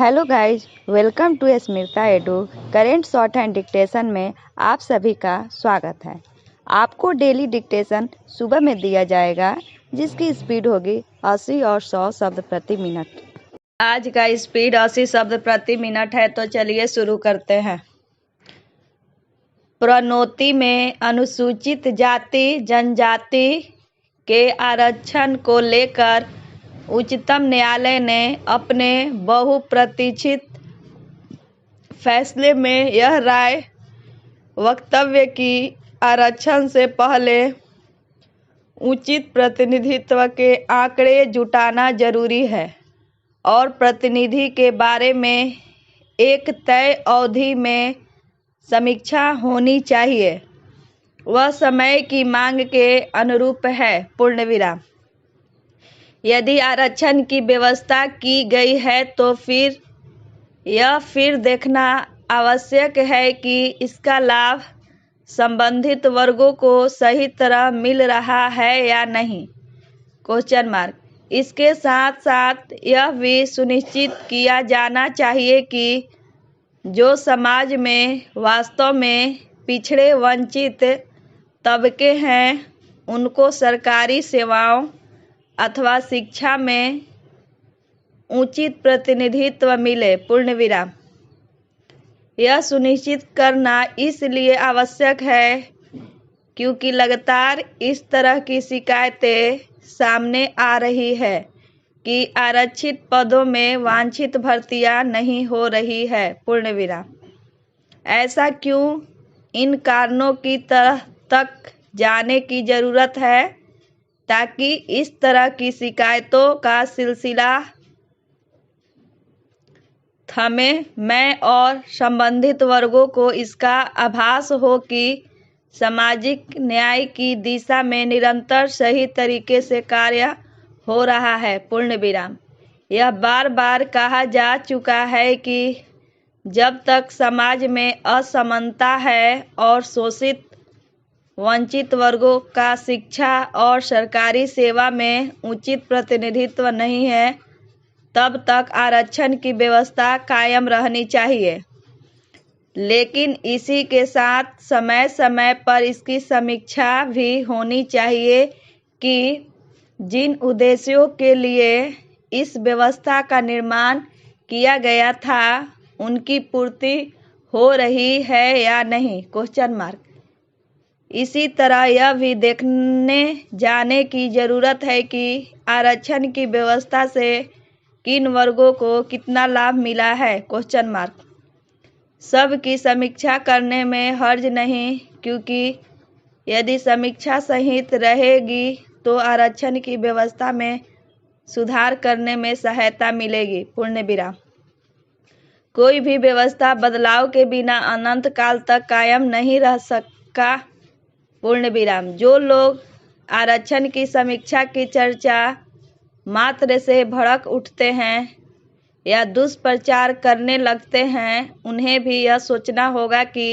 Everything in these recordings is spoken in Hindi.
Hello guys, welcome to Smita Edu. Current shorthand dictation में आप सभी का स्वागत है। आपको डेली डिक्टेशन सुबह में दिया जाएगा जिसकी स्पीड होगी 80 और 100 शब्द प्रति मिनट। आज का स्पीड 80 शब्द प्रति मिनट है, तो चलिए शुरू करते हैं। प्रोन्नति में अनुसूचित जाति जनजाति के आरक्षण को लेकर उच्चतम न्यायालय ने अपने बहुप्रतीक्षित फैसले में यह राय वक्तव्य की आरक्षण से पहले उचित प्रतिनिधित्व के आंकड़े जुटाना जरूरी है और प्रतिनिधि के बारे में एक तय अवधि में समीक्षा होनी चाहिए। वह समय की मांग के अनुरूप है। पूर्णविराम। यदि आरक्षण की व्यवस्था की गई है तो फिर देखना आवश्यक है कि इसका लाभ संबंधित वर्गों को सही तरह मिल रहा है या नहीं। Question mark. इसके साथ साथ यह भी सुनिश्चित किया जाना चाहिए कि जो समाज में वास्तव में पिछड़े वंचित तबके हैं उनको सरकारी सेवाओं अथवा शिक्षा में उचित प्रतिनिधित्व मिले। पूर्णविराम। यह सुनिश्चित करना इसलिए आवश्यक है क्योंकि लगातार इस तरह की शिकायतें सामने आ रही है कि आरक्षित पदों में वांछित भर्तियां नहीं हो रही है। पूर्णविराम। ऐसा क्यों? इन कारणों की तह तक जाने की जरूरत है ताकि इस तरह की शिकायतों का सिलसिला थमे मैं और संबंधित वर्गों को इसका आभास हो कि सामाजिक न्याय की दिशा में निरंतर सही तरीके से कार्य हो रहा है। पूर्णविराम। यह बार बार कहा जा चुका है कि जब तक समाज में असमानता है और शोषित वंचित वर्गों का शिक्षा और सरकारी सेवा में उचित प्रतिनिधित्व नहीं है तब तक आरक्षण की व्यवस्था कायम रहनी चाहिए। लेकिन इसी के साथ समय समय पर इसकी समीक्षा भी होनी चाहिए कि जिन उद्देश्यों के लिए इस व्यवस्था का निर्माण किया गया था उनकी पूर्ति हो रही है या नहीं। Question mark. इसी तरह यह भी देखने जाने की जरूरत है कि आरक्षण की व्यवस्था से किन वर्गों को कितना लाभ मिला है। Question mark. सब की समीक्षा करने में हर्ज नहीं, क्योंकि यदि समीक्षा सहित रहेगी तो आरक्षण की व्यवस्था में सुधार करने में सहायता मिलेगी। पूर्णविराम। कोई भी व्यवस्था बदलाव के बिना अनंत काल तक कायम नहीं रह सका। पूर्णविराम। जो लोग आरक्षण की समीक्षा की चर्चा मात्र से भड़क उठते हैं या दुष्प्रचार करने लगते हैं उन्हें भी यह सोचना होगा कि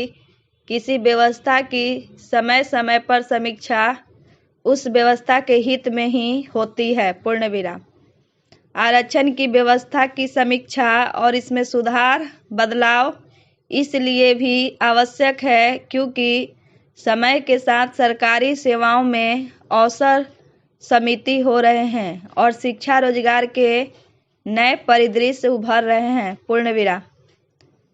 किसी व्यवस्था की समय समय पर समीक्षा उस व्यवस्था के हित में ही होती है। पूर्णविराम। आरक्षण की व्यवस्था की समीक्षा और इसमें सुधार बदलाव इसलिए भी आवश्यक है क्योंकि समय के साथ सरकारी सेवाओं में अवसर समिति हो रहे हैं और शिक्षा रोजगार के नए परिदृश्य उभर रहे हैं। पूर्णविराम।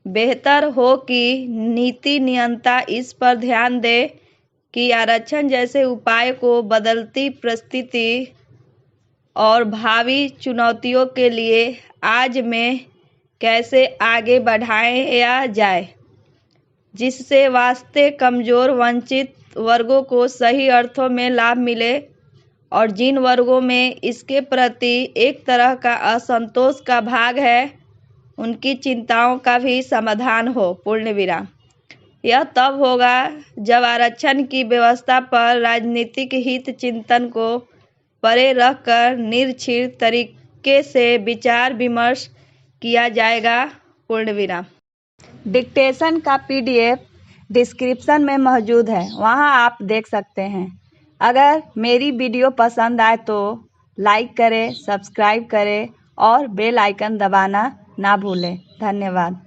बेहतर हो कि नीति नियंता इस पर ध्यान दे कि आरक्षण जैसे उपाय को बदलती परिस्थिति और भावी चुनौतियों के लिए आज में कैसे आगे बढ़ाया जाए जिससे वास्ते कमजोर वंचित वर्गों को सही अर्थों में लाभ मिले और जिन वर्गों में इसके प्रति एक तरह का असंतोष का भाग है उनकी चिंताओं का भी समाधान हो। पूर्णविराम। यह तब होगा जब आरक्षण की व्यवस्था पर राजनीतिक हित चिंतन को परे रखकर निरक्षीण तरीके से विचार विमर्श किया जाएगा। पूर्णविराम। डिक्टेशन का PDF डिस्क्रिप्शन में मौजूद है, वहां आप देख सकते हैं। अगर मेरी वीडियो पसंद आए तो लाइक करें, सब्सक्राइब करें और बेल आइकन दबाना ना भूलें। धन्यवाद।